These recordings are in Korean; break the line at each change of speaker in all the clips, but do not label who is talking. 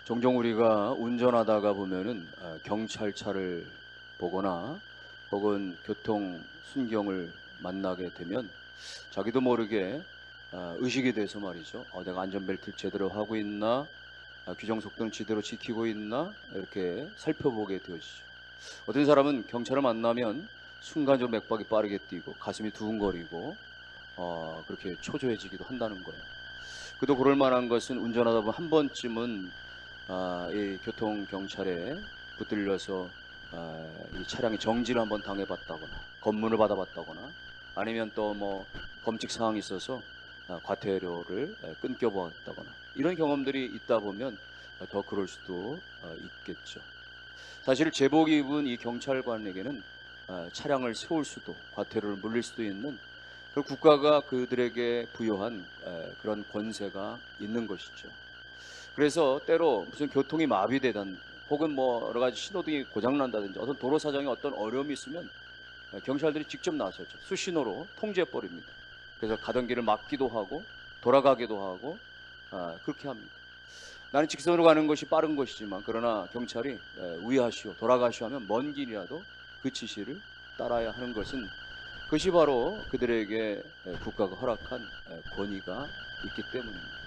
종종 우리가 운전하다가 보면은 경찰차를 보거나 혹은 교통 순경을 만나게 되면 자기도 모르게 의식이 돼서 말이죠. 내가 안전벨트를 제대로 하고 있나, 규정 속도는 제대로 지키고 있나 이렇게 살펴보게 되어지죠. 어떤 사람은 경찰을 만나면 순간적으로 맥박이 빠르게 뛰고 가슴이 두근거리고 그렇게 초조해지기도 한다는 거예요. 그도 그럴 만한 것은 운전하다 보면 한 번쯤은 이 교통 경찰에 붙들려서 이 차량이 정지를 한번 당해봤다거나 검문을 받아봤다거나 아니면 또 뭐 범칙 사항이 있어서 과태료를 끊겨보았다거나 이런 경험들이 있다 보면 더 그럴 수도 있겠죠. 사실 제복 입은 이 경찰관에게는 차량을 세울 수도 과태료를 물릴 수도 있는 그 국가가 그들에게 부여한 그런 권세가 있는 것이죠. 그래서 때로 무슨 교통이 마비되든 혹은 뭐 여러 가지 신호등이 고장난다든지 어떤 도로 사정에 어떤 어려움이 있으면 경찰들이 직접 나서죠. 수신호로 통제해 버립니다. 그래서 가던 길을 막기도 하고 돌아가기도 하고 그렇게 합니다. 나는 직선으로 가는 것이 빠른 것이지만 그러나 경찰이 우회하시오 돌아가시오 하면 먼 길이라도 그 지시를 따라야 하는 것은 그것이 바로 그들에게 국가가 허락한 권위가 있기 때문입니다.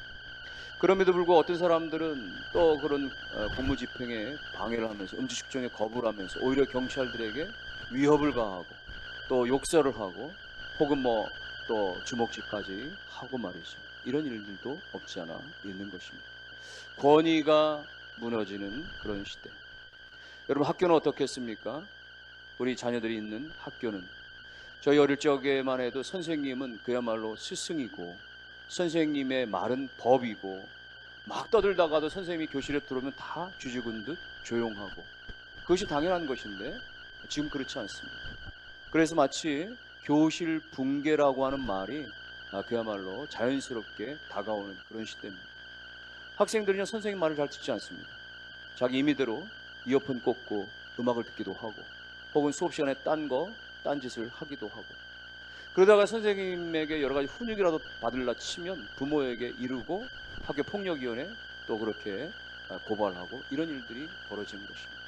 그럼에도 불구하고 어떤 사람들은 또 그런 공무집행에 방해를 하면서 음주측정에 거부를 하면서 오히려 경찰들에게 위협을 가하고 또 욕설을 하고 혹은 뭐 또 주먹질까지 하고 말이죠. 이런 일들도 없지 않아 있는 것입니다. 권위가 무너지는 그런 시대. 여러분 학교는 어떻겠습니까? 우리 자녀들이 있는 학교는 저희 어릴 적에만 해도 선생님은 그야말로 스승이고 선생님의 말은 법이고 막 떠들다가도 선생님이 교실에 들어오면 다 쥐죽은 듯 조용하고 그것이 당연한 것인데 지금 그렇지 않습니다. 그래서 마치 교실 붕괴라고 하는 말이 그야말로 자연스럽게 다가오는 그런 시대입니다. 학생들은요 선생님 말을 잘 듣지 않습니다. 자기 임의대로 이어폰 꽂고 음악을 듣기도 하고 혹은 수업 시간에 딴 짓을 하기도 하고 그러다가 선생님에게 여러 가지 훈육이라도 받으려 치면 부모에게 이르고 학교폭력위원회 또 그렇게 고발하고 이런 일들이 벌어지는 것입니다.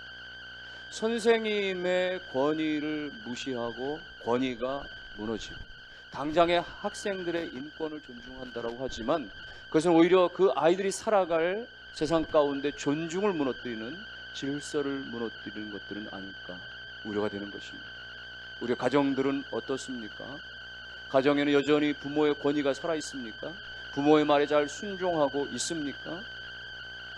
선생님의 권위를 무시하고 권위가 무너지고 당장의 학생들의 인권을 존중한다라고 하지만 그것은 오히려 그 아이들이 살아갈 세상 가운데 존중을 무너뜨리는 질서를 무너뜨리는 것들은 아닐까 우려가 되는 것입니다. 우리 가정들은 어떻습니까? 가정에는 여전히 부모의 권위가 살아있습니까? 부모의 말에 잘 순종하고 있습니까?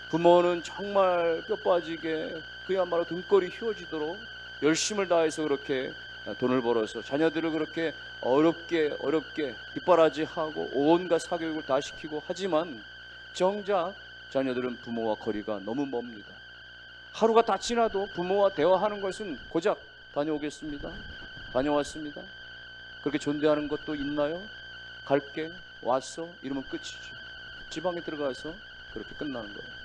부모는 정말 뼈 빠지게 그야말로 등골이 휘어지도록 열심을 다해서 그렇게 돈을 벌어서 자녀들을 그렇게 어렵게 뒷바라지하고 온갖 사교육을 다 시키고 하지만 정작 자녀들은 부모와 거리가 너무 멉니다. 하루가 다 지나도 부모와 대화하는 것은 고작 다녀오겠습니다. 다녀왔습니다. 그렇게 존대하는 것도 있나요? 갈게 왔어 이러면 끝이죠. 지방에 들어가서 그렇게 끝나는 거예요.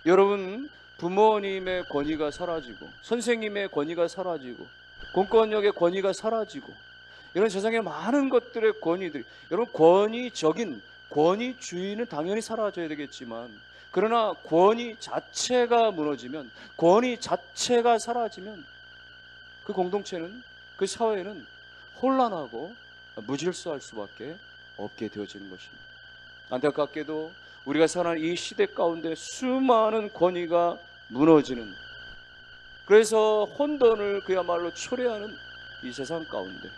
여러분 부모님의 권위가 사라지고 선생님의 권위가 사라지고 공권력의 권위가 사라지고 이런 세상에 많은 것들의 권위들이 여러분 권위적인 권위주의는 당연히 사라져야 되겠지만 그러나 권위 자체가 무너지면 권위 자체가 사라지면 그 공동체는 그 사회는 혼란하고 무질서할 수밖에 없게 되어지는 것입니다. 안타깝게도 우리가 사는 이 시대 가운데 수많은 권위가 무너지는 그래서 혼돈을 그야말로 초래하는 이 세상 가운데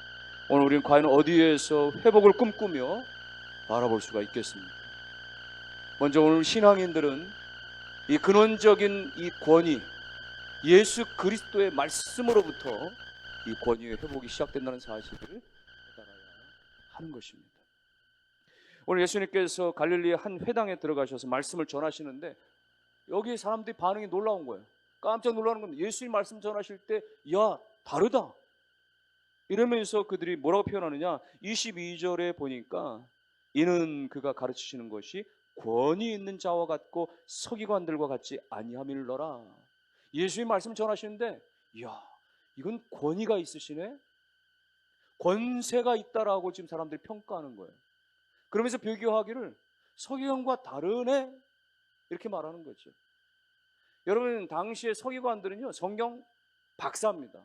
오늘 우리는 과연 어디에서 회복을 꿈꾸며 바라볼 수가 있겠습니까? 먼저 오늘 신앙인들은 이 근원적인 이 권위 예수 그리스도의 말씀으로부터 이 권위의 회복이 시작된다는 사실을 깨달아야 하는 것입니다. 오늘 예수님께서 갈릴리의 한 회당에 들어가셔서 말씀을 전하시는데 여기 사람들이 반응이 놀라운 거예요. 깜짝 놀라는 겁니다. 예수님 말씀 전하실 때 야 다르다 이러면서 그들이 뭐라고 표현하느냐 22절에 보니까 이는 그가 가르치시는 것이 권위 있는 자와 같고 서기관들과 같지 아니함일러라. 예수님 말씀 전하시는데 야 이건 권위가 있으시네 권세가 있다라고 지금 사람들이 평가하는 거예요. 그러면서 비교하기를 서기관과 다르네
이렇게 말하는 거죠. 여러분, 당시의 서기관들은요, 성경 박사입니다.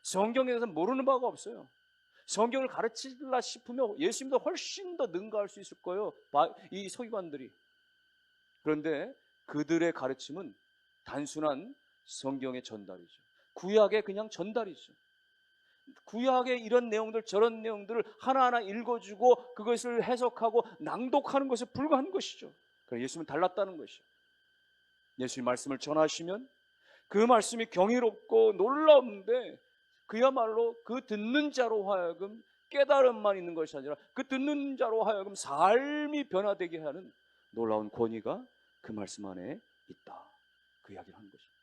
성경에 대해서 모르는 바가 없어요. 성경을 가르치려 싶으면 예수님도 훨씬 더 능가할 수 있을 거예요, 이 서기관들이. 그런데 그들의 가르침은 단순한 성경의 전달이죠. 구약의 그냥 전달이죠. 구약의 이런 내용들 저런 내용들을 하나하나 읽어주고 그것을 해석하고 낭독하는 것에 불과한 것이죠. 그래서 예수님은 달랐다는 것이죠. 예수님 말씀을 전하시면 그 말씀이 경이롭고 놀라운데 그야말로 그 듣는 자로 하여금 깨달음만 있는 것이 아니라 그 듣는 자로 하여금 삶이 변화되게 하는 놀라운 권위가 그 말씀 안에 있다. 그 이야기를 하는 것입니다.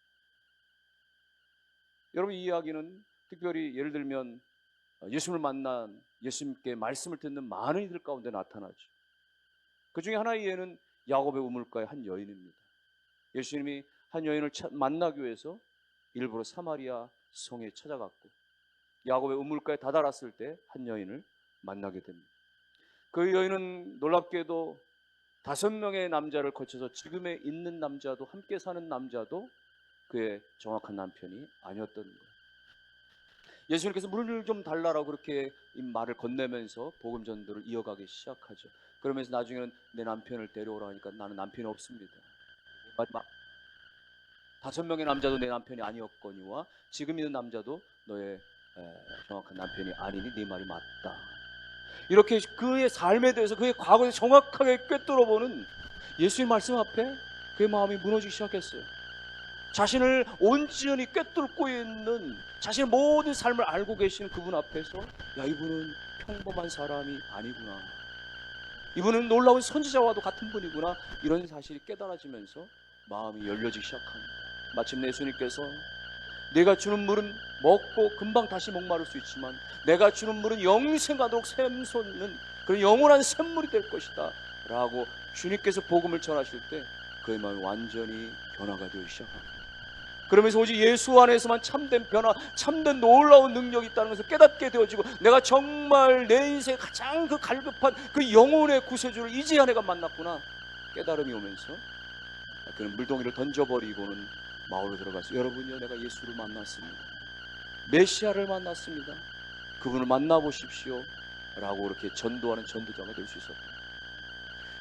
여러분, 이 이야기는 특별히 예를 들면 예수님을 만난, 예수님께 말씀을 듣는 많은 이들 가운데 나타나죠. 그 중에 하나의 예는 야곱의 우물가의 한 여인입니다. 예수님이 한 여인을 만나기 위해서 일부러 사마리아 성에 찾아갔고 야곱의 우물가에 다다랐을 때 한 여인을 만나게 됩니다. 그 여인은 놀랍게도 5명의 남자를 거쳐서 지금에 있는 남자도, 함께 사는 남자도 그의 정확한 남편이 아니었던 거예요. 예수님께서 물을 좀 달라라고 그렇게 이 말을 건네면서 복음 전도를 이어가기 시작하죠. 그러면서 나중에는 내 남편을 데려오라 하니까 나는 남편이 없습니다. 5명의 남자도 내 남편이 아니었거니와 지금 있는 남자도 너의 정확한 남편이 아니니 네 말이 맞다. 이렇게 그의 삶에 대해서, 그의 과거에 정확하게 꿰뚫어보는 예수의 말씀 앞에 그의 마음이 무너지기 시작했어요. 자신을 온전히 꿰뚫고 있는, 자신의 모든 삶을 알고 계시는 그분 앞에서 야, 이분은 평범한 사람이 아니구나, 이분은 놀라운 선지자와도 같은 분이구나, 이런 사실이 깨달아지면서 마음이 열려지기 시작합니다. 마침내 예수님께서 내가 주는 물은 먹고 금방 다시 목마를 수 있지만 내가 주는 물은 영생하도록 샘솟는 그런 영원한 샘물이 될 것이다 라고 주님께서 복음을 전하실 때 그의 마음이 완전히 변화가 되기 시작합니다. 그러면서 오직 예수 안에서만 참된 변화, 참된 놀라운 능력이 있다는 것을 깨닫게 되어지고 내가 정말 내 인생의 가장 그 갈급한 그 영혼의 구세주를 이제야 내가 만났구나 깨달음이 오면서 그는 물동이를 던져버리고는 마을로 들어가서 여러분요, 내가 예수를 만났습니다. 메시아를 만났습니다. 그분을 만나보십시오 라고 그렇게 전도하는 전도자가 될 수 있었습니다.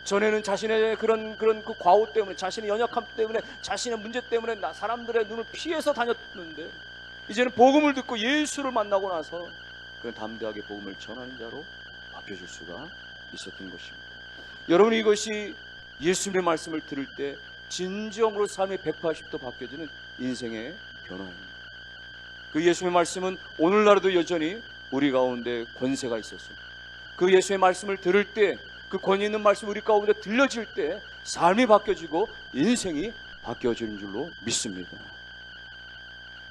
전에는 자신의 그런 그 과오 때문에, 자신의 연약함 때문에, 자신의 문제 때문에 사람들의 눈을 피해서 다녔는데 이제는 복음을 듣고 예수를 만나고 나서 그런 담대하게 복음을 전하는 자로 바뀌어질 수가 있었던 것입니다. 여러분, 이것이 예수님의 말씀을 들을 때 진정으로 삶이 180도 바뀌어지는 인생의 변화입니다. 그 예수님의 말씀은 오늘날에도 여전히 우리 가운데 권세가 있었습니다. 그 예수의 말씀을 들을 때, 그 권위 있는 말씀이 우리 가운데 들려질 때 삶이 바뀌어지고 인생이 바뀌어지는 줄로 믿습니다.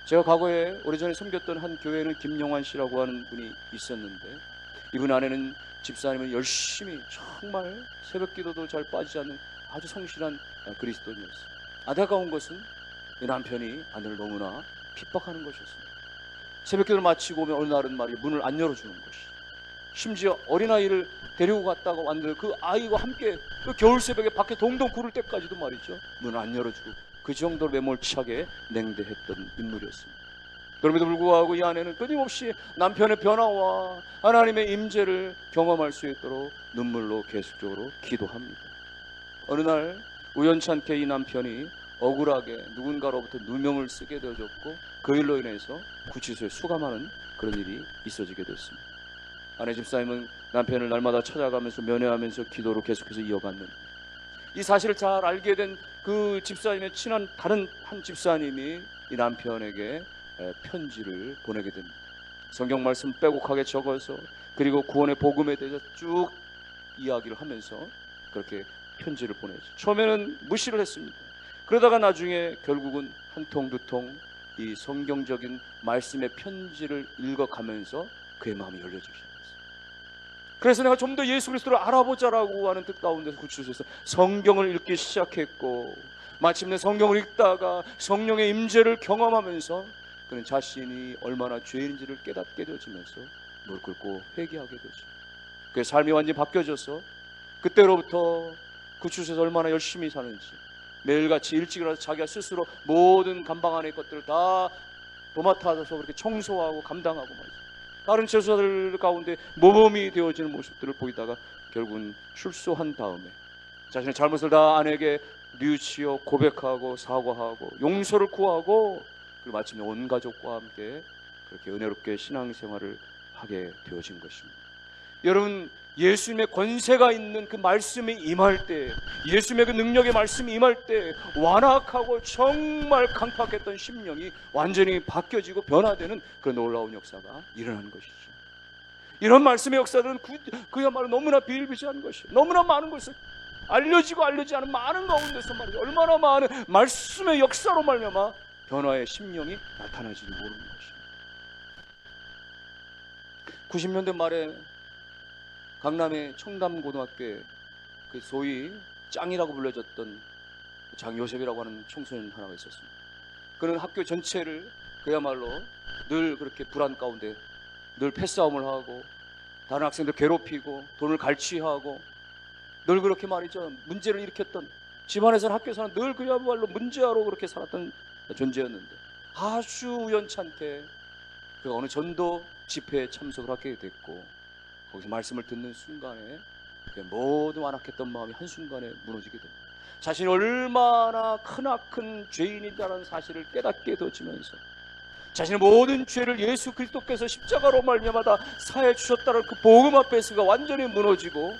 제가 과거에 오래전에 섬겼던 한 교회는 김용환 씨라고 하는 분이 있었는데 이분 아내는 집사님은 열심히 정말 새벽 기도도 잘 빠지지 않는 아주 성실한 그리스도인이었어요. 안타까운 것은 이 남편이 아내를 너무나 핍박하는 것이었습니다. 새벽 기도를 마치고 오면 어느 날은 말이에요, 문을 안 열어주는 것이, 심지어 어린아이를 데리고 갔다가 왔는데 그 아이와 함께 그 겨울 새벽에 밖에 동동 구를 때까지도 말이죠, 문을 안 열어주고 그 정도로 매몰차게 냉대했던 인물이었습니다. 그럼에도 불구하고 이 아내는 끊임없이 남편의 변화와 하나님의 임재를 경험할 수 있도록 눈물로 계속적으로 기도합니다. 어느 날 우연찮게 이 남편이 억울하게 누군가로부터 누명을 쓰게 되어졌고 그 일로 인해서 구치소에 수감하는 그런 일이 있어지게 됐습니다. 아내 집사님은 남편을 날마다 찾아가면서 면회하면서 기도로 계속해서 이어갔는데 이 사실을 잘 알게 된 그 집사님의 친한 다른 한 집사님이 이 남편에게 편지를 보내게 됩니다. 성경 말씀 빼곡하게 적어서 그리고 구원의 복음에 대해서 쭉 이야기를 하면서 그렇게 편지를 보내죠. 처음에는 무시를 했습니다. 그러다가 나중에 결국은 한 통 두 통 이 성경적인 말씀의 편지를 읽어가면서 그의 마음이 열려지기 시작했어요. 그래서 내가 좀 더 예수 그리스도를 알아보자라고 하는 뜻 가운데서 구치소에서 성경을 읽기 시작했고 마침내 성경을 읽다가 성령의 임재를 경험하면서 그는 자신이 얼마나 죄인인지를 깨닫게 되어지면서 무릎 꿇고 회개하게 되죠. 그의 삶이 완전히 바뀌어져서 그때로부터 구치소에서 얼마나 열심히 사는지, 매일같이 일찍 일어나서 자기가 스스로 모든 감방 안의 것들을 다 도맡아서 그렇게 청소하고 감당하고 말이죠. 다른 제수자들 가운데 모범이 되어지는 모습들을 보이다가 결국은 출소한 다음에 자신의 잘못을 다 아내에게 뉘우치어 고백하고 사과하고 용서를 구하고 그리고 마침내 온 가족과 함께 그렇게 은혜롭게 신앙생활을 하게 되어진 것입니다. 여러분, 예수님의 권세가 있는 그 말씀이 임할 때, 예수님의 그 능력의 말씀이 임할 때 완악하고 정말 강팍했던 심령이 완전히 바뀌어지고 변화되는 그런 놀라운 역사가 일어나는 것이죠. 이런 말씀의 역사들은 그야말로 너무나 비일비재한 것이에요. 너무나 많은 것을 알려지고 알려지지 않은 많은 가운데서 말이죠. 얼마나 많은 말씀의 역사로 말미암아 변화의 심령이 나타나지를 모르는 것입니다. 90년대 말에 강남의 청담고등학교에 그 소위 짱이라고 불려졌던 장요셉이라고 하는 청소년 하나가 있었습니다. 그는 학교 전체를 그야말로 늘 그렇게 불안 가운데 늘 패싸움을 하고 다른 학생들 괴롭히고 돈을 갈취하고 늘 그렇게 말이죠. 문제를 일으켰던, 집안에서는 학교에서는 늘 그야말로 문제아로 그렇게 살았던 존재였는데 아주 우연찮게 그 어느 전도 집회에 참석을 하게 됐고 거기서 말씀을 듣는 순간에 모든 완악했던 마음이 한순간에 무너지게 됩니다. 자신이 얼마나 크나큰 죄인이라는 사실을 깨닫게 되어지면서 자신의 모든 죄를 예수 그리스도께서 십자가로 말미암아 다 사해 주셨다는 그 복음 앞에서 그가 완전히 무너지고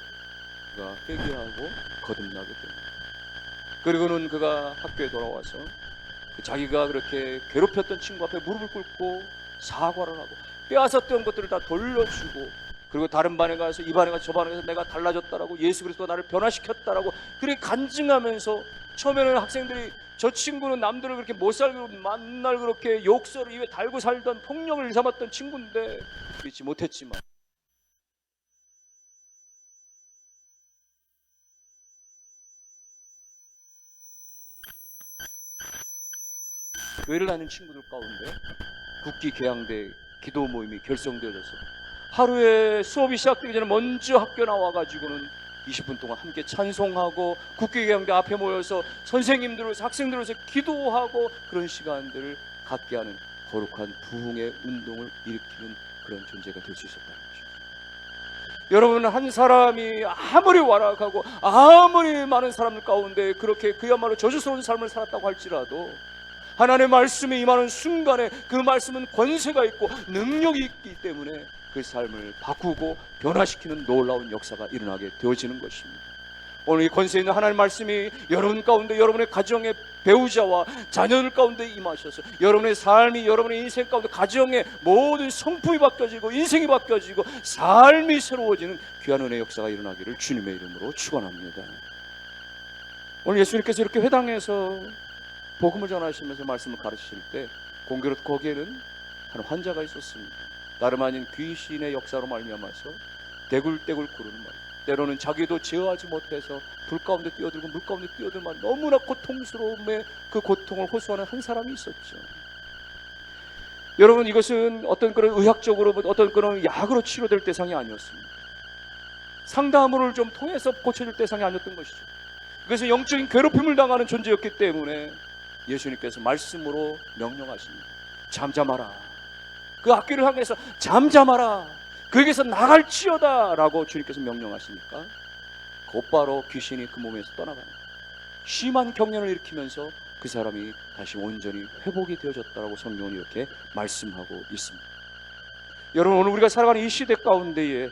그가 회개하고 거듭나게 됩니다. 그리고는 그가 학교에 돌아와서 자기가 그렇게 괴롭혔던 친구 앞에 무릎을 꿇고 사과를 하고 빼앗았던 것들을 다 돌려주고 그리고 다른 반에 가서 이 반에 가서 저 반에 가서 내가 달라졌다라고 예수 그리스도가 나를 변화시켰다라고 그렇게 간증하면서 처음에는 학생들이 저 친구는 남들을 그렇게 못 살고 만날 그렇게 욕설을 입에 달고 살던 폭력을 일삼았던 친구인데 믿지 못했지만 교회를 다니는 친구들 가운데 국기 개항대 기도 모임이 결성되어져서 하루에 수업이 시작되기 전에 먼저 학교 나와가지고는 20분 동안 함께 찬송하고 국기 개항대 앞에 모여서 선생님들로서 학생들로서 기도하고 그런 시간들을 갖게 하는 거룩한 부흥의 운동을 일으키는 그런 존재가 될 수 있었다는 거죠. 여러분, 한 사람이 아무리 완악하고 아무리 많은 사람들 가운데 그렇게 그야말로 저주스러운 삶을 살았다고 할지라도 하나님의 말씀이 임하는 순간에 그 말씀은 권세가 있고 능력이 있기 때문에 그 삶을 바꾸고 변화시키는 놀라운 역사가 일어나게 되어지는 것입니다. 오늘 이 권세 있는 하나님의 말씀이 여러분 가운데 여러분의 가정의 배우자와 자녀들 가운데 임하셔서 여러분의 삶이 여러분의 인생 가운데 가정의 모든 성품이 바뀌어지고 인생이 바뀌어지고 삶이 새로워지는 귀한 은혜의 역사가 일어나기를 주님의 이름으로 축원합니다. 오늘 예수님께서 이렇게 회당에서 복음을 전하시면서 말씀을 가르치실 때 공교롭게 거기에는 한 환자가 있었습니다. 다름 아닌 귀신의 역사로 말미암아서 대굴대굴 구르는 말, 때로는 자기도 제어하지 못해서 불 가운데 뛰어들고 물 가운데 뛰어들만 너무나 고통스러움에 그 고통을 호소하는 한 사람이 있었죠. 여러분, 이것은 어떤 그런 의학적으로 어떤 그런 약으로 치료될 대상이 아니었습니다. 상담을 좀 통해서 고쳐질 대상이 아니었던 것이죠. 그래서 영적인 괴롭힘을 당하는 존재였기 때문에 예수님께서 말씀으로 명령하십니다. 잠잠하라. 그 악귀를 향해서 잠잠하라. 그에게서 나갈지어다 라고 주님께서 명령하시니까 곧바로 귀신이 그 몸에서 떠나가는 거예요. 심한 경련을 일으키면서 그 사람이 다시 온전히 회복이 되어졌다라고 성경은 이렇게 말씀하고 있습니다. 여러분, 오늘 우리가 살아가는 이 시대 가운데에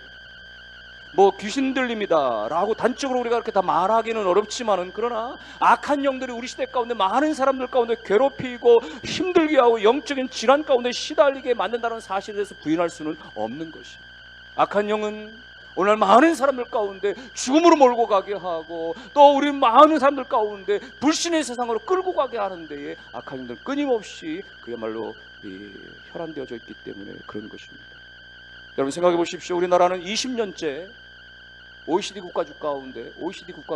뭐 귀신 들립니다 라고 단적으로 우리가 그렇게 다 말하기는 어렵지만은 그러나 악한 영들이 우리 시대 가운데 많은 사람들 가운데 괴롭히고 힘들게 하고 영적인 질환 가운데 시달리게 만든다는 사실에 대해서 부인할 수는 없는 것이에요. 악한 영은 오늘 많은 사람들 가운데 죽음으로 몰고 가게 하고 또 우리 많은 사람들 가운데 불신의 세상으로 끌고 가게 하는 데에 악한 영들은 끊임없이 그야말로 혈안되어져 있기 때문에 그런 것입니다. 여러분, 생각해 보십시오. 우리나라는 20년째 OECD 국가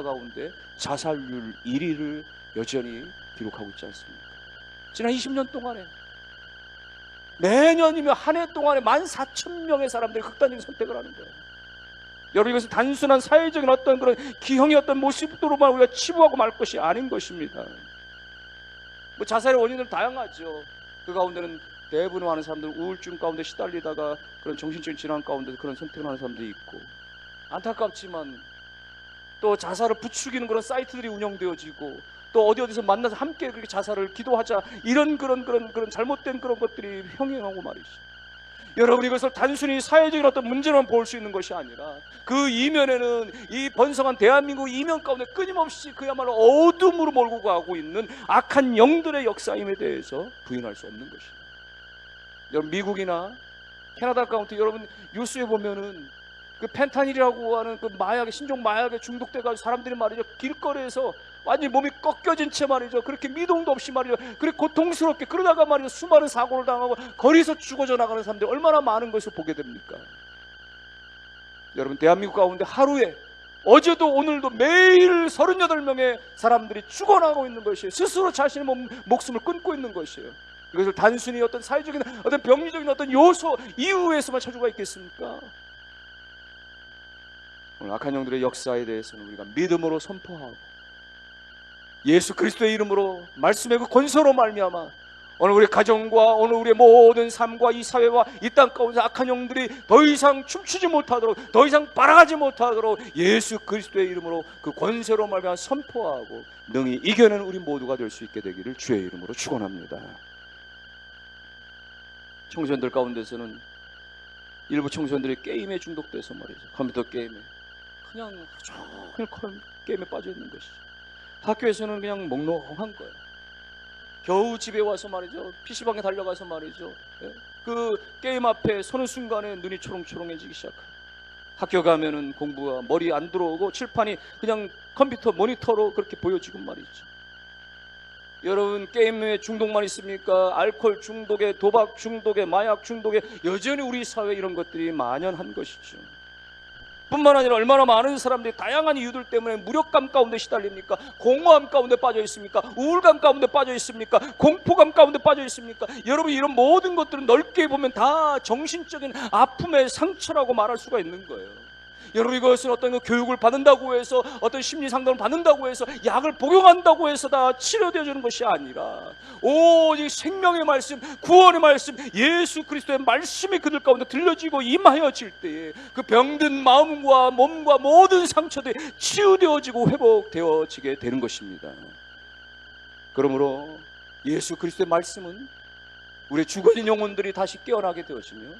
가운데 자살률 1위를 여전히 기록하고 있지 않습니까? 지난 20년 동안에 매년이면 한 해 동안에 14,000명의 사람들이 극단적인 선택을 하는 거예요. 여러분, 이것은 단순한 사회적인 어떤 그런 기형의 어떤 모습으로만 우리가 치부하고 말 것이 아닌 것입니다. 뭐 자살의 원인은 다양하죠. 그 가운데는 대부분 많은 사람들은 우울증 가운데 시달리다가 그런 정신적인 질환 가운데 그런 선택을 하는 사람들이 있고, 안타깝지만 또 자살을 부추기는 그런 사이트들이 운영되어지고, 또 어디서 만나서 함께 그렇게 자살을 기도하자, 이런 그런 잘못된 그런 것들이 형행하고 말이죠. 여러분, 이것을 단순히 사회적인 어떤 문제로만 볼 수 있는 것이 아니라 그 이면에는 이 번성한 대한민국 이면 가운데 끊임없이 그야말로 어둠으로 몰고 가고 있는 악한 영들의 역사임에 대해서 부인할 수 없는 것입니다. 여러분, 미국이나 캐나다 가운데 여러분 뉴스에 보면은 그 펜타닐이라고 하는 그 마약에, 신종 마약에 중독돼가지고 사람들이 말이죠, 길거리에서 완전히 몸이 꺾여진 채 말이죠, 그렇게 미동도 없이 말이죠, 그렇게 고통스럽게 그러다가 말이죠, 수많은 사고를 당하고 거리에서 죽어져 나가는 사람들이 얼마나 많은 것을 보게 됩니까? 여러분, 대한민국 가운데 하루에, 어제도 오늘도 매일 38명의 사람들이 죽어나가고 있는 것이에요. 스스로 자신의 목숨을 끊고 있는 것이에요. 이것을 단순히 어떤 사회적인 어떤 병리적인 어떤 요소 이후에서만 찾을 수가 있겠습니까? 오늘 악한 영들의 역사에 대해서는 우리가 믿음으로 선포하고, 예수 그리스도의 이름으로 말씀의 그 권세로 말미암아 오늘 우리 가정과 오늘 우리의 모든 삶과 이 사회와 이 땅 가운데 악한 영들이 더 이상 춤추지 못하도록, 더 이상 발악하지 못하도록 예수 그리스도의 이름으로 그 권세로 말미암아 선포하고 능히 이겨내는 우리 모두가 될 수 있게 되기를 주의 이름으로 축원합니다. 청소년들 가운데서는 일부 청소년들이 게임에 중독돼서 말이죠, 컴퓨터 게임에 그냥 게임에 빠져 있는 것이죠. 학교에서는 그냥 몽롱한 거예요. 겨우 집에 와서 말이죠, PC방에 달려가서 말이죠, 그 게임 앞에 서는 순간에 눈이 초롱초롱해지기 시작해요. 학교 가면은 공부가 머리 안 들어오고 칠판이 그냥 컴퓨터 모니터로 그렇게 보여지고 말이죠. 여러분, 게임에 중독만 있습니까? 알코올 중독에, 도박 중독에, 마약 중독에 여전히 우리 사회에 이런 것들이 만연한 것이죠. 뿐만 아니라 얼마나 많은 사람들이 다양한 이유들 때문에 무력감 가운데 시달립니까? 공허함 가운데 빠져 있습니까? 우울감 가운데 빠져 있습니까? 공포감 가운데 빠져 있습니까? 여러분, 이런 모든 것들은 넓게 보면 다 정신적인 아픔의 상처라고 말할 수가 있는 거예요. 여러분, 이것은 어떤 교육을 받는다고 해서, 어떤 심리 상담을 받는다고 해서, 약을 복용한다고 해서 다 치료되어지는 것이 아니라 오직 생명의 말씀, 구원의 말씀, 예수 그리스도의 말씀이 그들 가운데 들려지고 임하여질 때에 그 병든 마음과 몸과 모든 상처들이 치유되어지고 회복되어지게 되는 것입니다. 그러므로 예수 그리스도의 말씀은 우리의 죽어진 영혼들이 다시 깨어나게 되어지며,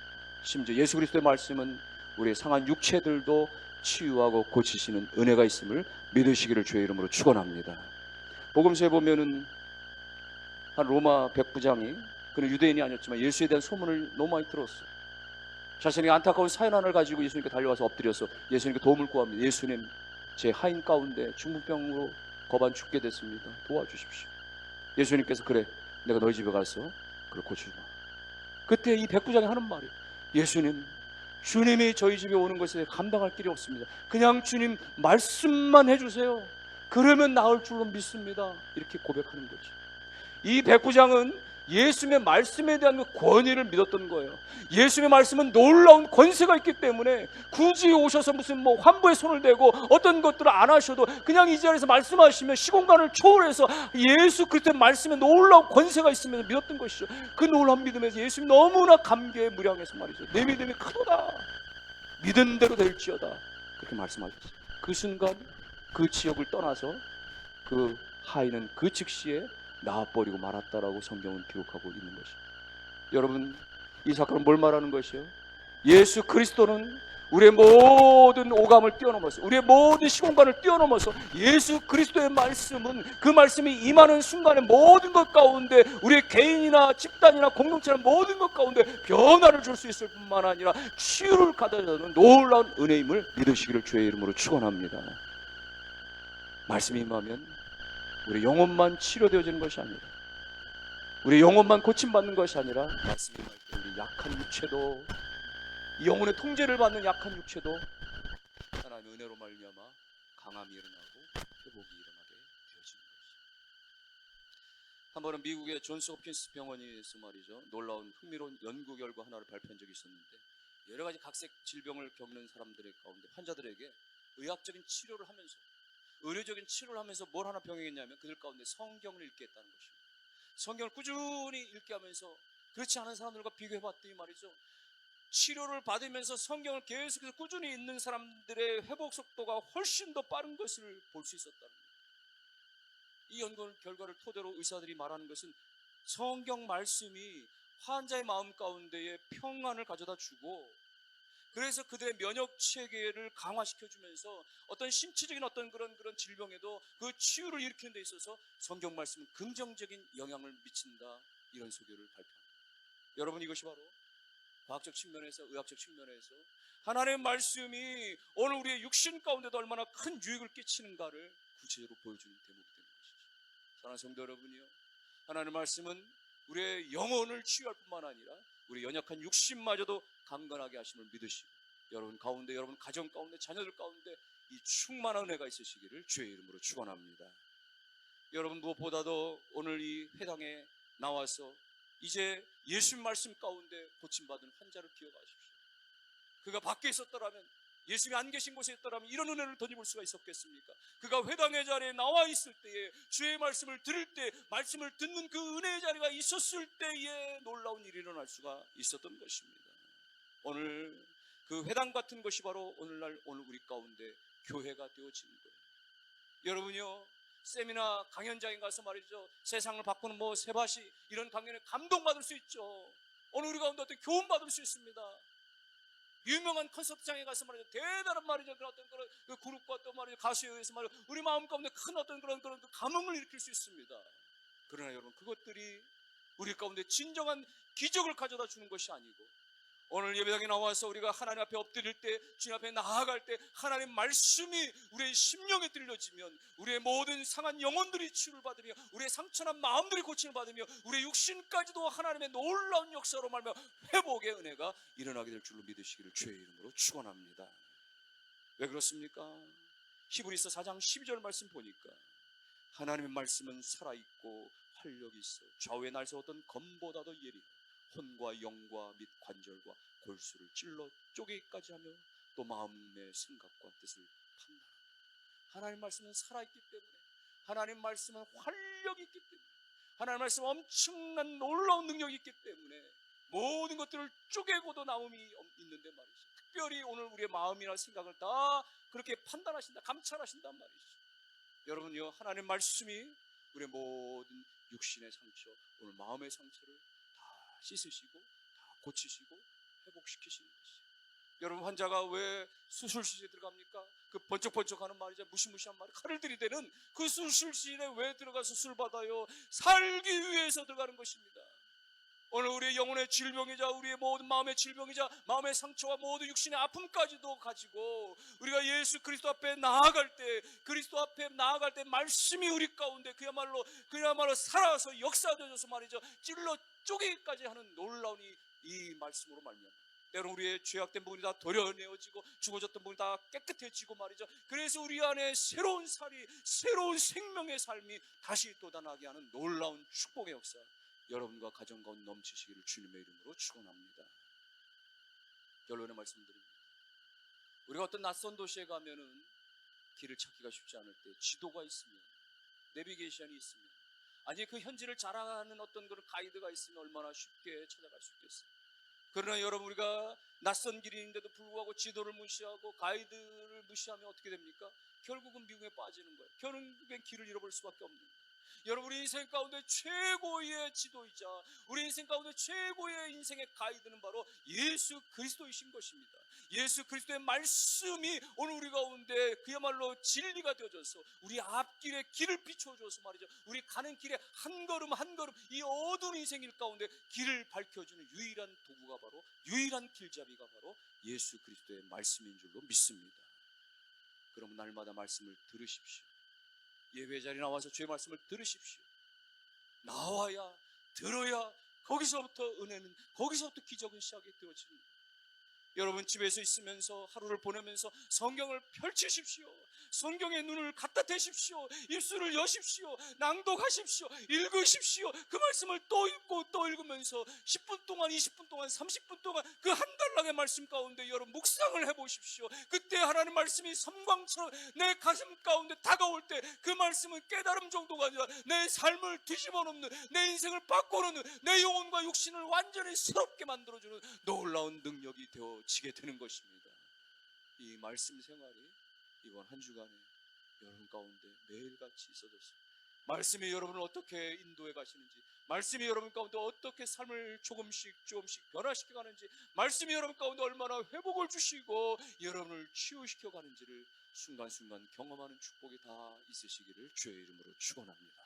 심지어 예수 그리스도의 말씀은 우리의 상한 육체들도 치유하고 고치시는 은혜가 있음을 믿으시기를 주의 이름으로 축원합니다. 복음서에 보면은 한 로마 백부장이, 그는 유대인이 아니었지만 예수에 대한 소문을 너무 많이 들었어요. 자신의 안타까운 사연 하나를 가지고 예수님께 달려와서 엎드려서 예수님께 도움을 구합니다. 예수님, 제 하인 가운데 중풍병으로 거반 죽게 됐습니다. 도와주십시오. 예수님께서, 그래, 내가 너희 집에 가서 그걸 고쳐주마. 그때 이 백부장이 하는 말이, 예수님, 주님이 저희 집에 오는 것에 감당할 길이 없습니다. 그냥 주님 말씀만 해주세요. 그러면 나을 줄로 믿습니다. 이렇게 고백하는 거죠. 이 백부장은 예수님의 말씀에 대한 그 권위를 믿었던 거예요. 예수님의 말씀은 놀라운 권세가 있기 때문에 굳이 오셔서 무슨 환부에 손을 대고 어떤 것들을 안 하셔도 그냥 이 자리에서 말씀하시면 시공간을 초월해서 예수 그리스도의 말씀에 놀라운 권세가 있으면서 믿었던 것이죠. 그 놀라운 믿음에서 예수님 너무나 감개에 무량해서 말이죠, 내 믿음이 크도다, 믿은 대로 될지어다, 그렇게 말씀하셨어요. 그 순간 그 지역을 떠나서 그 하인은 그 즉시에 나와버리고 말았다라고 성경은 기록하고 있는 것입니다. 여러분, 이 사건은 뭘 말하는 것이요? 예수 그리스도는 우리의 모든 오감을 뛰어넘어서, 우리의 모든 시공간을 뛰어넘어서 예수 그리스도의 말씀은, 그 말씀이 임하는 순간에 모든 것 가운데 우리의 개인이나 집단이나 공동체나 모든 것 가운데 변화를 줄 수 있을 뿐만 아니라 치유를 가져다주는 놀라운 은혜임을 믿으시기를 주의 이름으로 축원합니다. 말씀이 임하면 우리 영혼만 치료되어지는 것이 아니라, 우리 영혼만 고침받는 것이 아니라, 말씀이 임할 때 우리 약한 육체도, 이 영혼의 통제를 받는 약한 육체도 하나님의 은혜로 말미암아 강함이 일어나고 회복이 일어나게 되어지는 것이죠. 한 번은 미국의 존스 홉킨스 병원에서 말이죠, 놀라운 흥미로운 연구 결과 하나를 발표한 적이 있었는데, 여러 가지 각색 질병을 겪는 사람들의 가운데 환자들에게 의학적인 치료를 하면서 의료적인 치료를 하면서 뭘 하나 병행했냐면 그들 가운데 성경을 읽게 했다는 것입니다. 성경을 꾸준히 읽게 하면서 그렇지 않은 사람들과 비교해봤더니 말이죠, 치료를 받으면서 성경을 계속해서 꾸준히 읽는 사람들의 회복 속도가 훨씬 더 빠른 것을 볼 수 있었다는 거예요. 이 연구 결과를 토대로 의사들이 말하는 것은 성경 말씀이 환자의 마음 가운데에 평안을 가져다 주고, 그래서 그들의 면역 체계를 강화시켜주면서 어떤 신체적인 어떤 그런 질병에도 그 치유를 일으키는 데 있어서 성경 말씀은 긍정적인 영향을 미친다, 이런 소개를 발표합니다. 여러분, 이것이 바로 과학적 측면에서, 의학적 측면에서 하나님의 말씀이 오늘 우리의 육신 가운데도 얼마나 큰 유익을 끼치는가를 구체적으로 보여주는 대목이 되는 것이죠. 사랑하는 성도 여러분이요, 하나님의 말씀은 우리의 영혼을 치유할 뿐만 아니라 우리 연약한 육신마저도 강건하게 하심을 믿으시고, 여러분 가운데, 여러분 가정 가운데, 자녀들 가운데 이 충만한 은혜가 있으시기를 주의 이름으로 축원합니다. 여러분, 무엇보다도 오늘 이 회당에 나와서 이제 예수님 말씀 가운데 고침받은 환자를 기억하십시오. 그가 밖에 있었더라면, 예수님이 안 계신 곳에 있더라면 이런 은혜를 덧입을 수가 있었겠습니까? 그가 회당의 자리에 나와 있을 때에, 주의 말씀을 들을 때, 말씀을 듣는 그 은혜의 자리가 있었을 때에 놀라운 일이 일어날 수가 있었던 것입니다. 오늘 그 회당 같은 것이 바로 오늘 우리 가운데 교회가 되어지는 거예요. 여러분요, 세미나 강연장에 가서 말이죠, 세상을 바꾸는 세바시 이런 강연에 감동받을 수 있죠. 오늘 우리 가운데 어떤 교훈 받을 수 있습니다. 유명한 콘서트장에 가서 말이죠, 대단한 말이죠, 그런 어떤 그런 그 그룹과 또 말이죠, 가수에 의해서 말이죠, 우리 마음 가운데 큰 어떤 그런 감흥을 일으킬 수 있습니다. 그러나 여러분, 그것들이 우리 가운데 진정한 기적을 가져다 주는 것이 아니고, 오늘 예배당에 나와서 우리가 하나님 앞에 엎드릴 때, 주님 앞에 나아갈 때 하나님 말씀이 우리의 심령에 들려지면 우리의 모든 상한 영혼들이 치유를 받으며, 우리의 상처난 마음들이 고침을 받으며, 우리의 육신까지도 하나님의 놀라운 역사로 말며 회복의 은혜가 일어나게 될 줄로 믿으시기를 주의 이름으로 축원합니다. 왜 그렇습니까? 히브리서 4장 12절 말씀 보니까 하나님의 말씀은 살아있고 활력이 있어 좌우에 날새었던 검보다도 예리하고 혼과 영과 및 관절과 골수를 찔러 쪼개기까지 하며 또 마음의 생각과 뜻을 판단한다. 하나님 말씀은 살아있기 때문에, 하나님 말씀은 활력이 있기 때문에, 하나님 말씀은 엄청난 놀라운 능력이 있기 때문에 모든 것들을 쪼개고도 나옴이 있는데 말이죠, 특별히 오늘 우리의 마음이나 생각을 다 그렇게 판단하신다, 감찰하신단 말이죠. 여러분요, 하나님 말씀이 우리의 모든 육신의 상처, 오늘 마음의 상처를 다 씻으시고 다 고치시고 회복시키시는 것이죠. 여러분, 환자가 왜 수술실에 들어갑니까? 그 번쩍번쩍하는 말이죠, 무시무시한 말, 칼을 들이대는 그 수술실에 왜 들어가서 수술 받아요? 살기 위해서 들어가는 것입니다. 오늘 우리의 영혼의 질병이자 우리의 모든 마음의 질병이자 마음의 상처와 모든 육신의 아픔까지도 가지고 우리가 예수 그리스도 앞에 나아갈 때, 그리스도 앞에 나아갈 때 말씀이 우리 가운데 그야말로 살아서 역사되어져서 말이죠, 찔러 쪼개기까지 하는 놀라운 이 말씀으로 말미암아 때로 우리의 죄악된 부분이 다 도려내어지고 죽어졌던 부분이 다 깨끗해지고 말이죠, 그래서 우리 안에 새로운 살이, 새로운 생명의 삶이 다시 돋아나게 하는 놀라운 축복의 역사, 여러분과 가정 가운데 넘치시기를 주님의 이름으로 축원합니다. 결론의 말씀드립니다. 우리가 어떤 낯선 도시에 가면은 길을 찾기가 쉽지 않을 때 지도가 있으면, 내비게이션이 있으면, 아니 그 현지를 잘 아는 어떤 그런 가이드가 있으면 얼마나 쉽게 찾아갈 수 있겠어요. 그러나 여러분, 우리가 낯선 길인데도 불구하고 지도를 무시하고 가이드를 무시하면 어떻게 됩니까? 결국은 미궁에 빠지는 거예요. 결국엔 길을 잃어버릴 수밖에 없는 거예요. 여러분, 우리 인생 가운데 최고의 지도이자 우리 인생 가운데 최고의 인생의 가이드는 바로 예수 그리스도이신 것입니다. 예수 그리스도의 말씀이 오늘 우리 가운데 그야말로 진리가 되어져서 우리 앞길에 길을 비춰줘서 말이죠, 우리 가는 길에 한 걸음 한 걸음 이 어두운 인생일 가운데 길을 밝혀주는 유일한 도구가 바로, 유일한 길잡이가 바로 예수 그리스도의 말씀인 줄로 믿습니다. 그럼 날마다 말씀을 들으십시오. 예배 자리에 나와서 주의 말씀을 들으십시오. 나와야, 들어야 거기서부터 은혜는, 거기서부터 기적은 시작이 되어집니다. 여러분 집에서 있으면서 하루를 보내면서 성경을 펼치십시오. 성경의 눈을 갖다 대십시오. 입술을 여십시오. 낭독하십시오. 읽으십시오. 그 말씀을 또 읽고 또 읽으면서 10분 동안, 20분 동안, 30분 동안 그 한 달락의 말씀 가운데 여러분 묵상을 해보십시오. 그때 하나님 말씀이 섬광처럼 내 가슴 가운데 다가올 때 그 말씀은 깨달음 정도가 아니라 내 삶을 뒤집어 놓는, 내 인생을 바꿔놓는, 내 영혼과 육신을 완전히 새롭게 만들어주는 놀라운 능력이 되어지게 되는 것입니다. 이 말씀 생활이 이번 한 주간에 여러분 가운데 매일같이 있어졌습니다. 말씀이 여러분을 어떻게 인도해 가시는지, 말씀이 여러분 가운데 어떻게 삶을 조금씩 변화시켜 가는지, 말씀이 여러분 가운데 얼마나 회복을 주시고 여러분을 치유시켜 가는지를 순간순간 경험하는 축복이 다 있으시기를 주의 이름으로 축원합니다.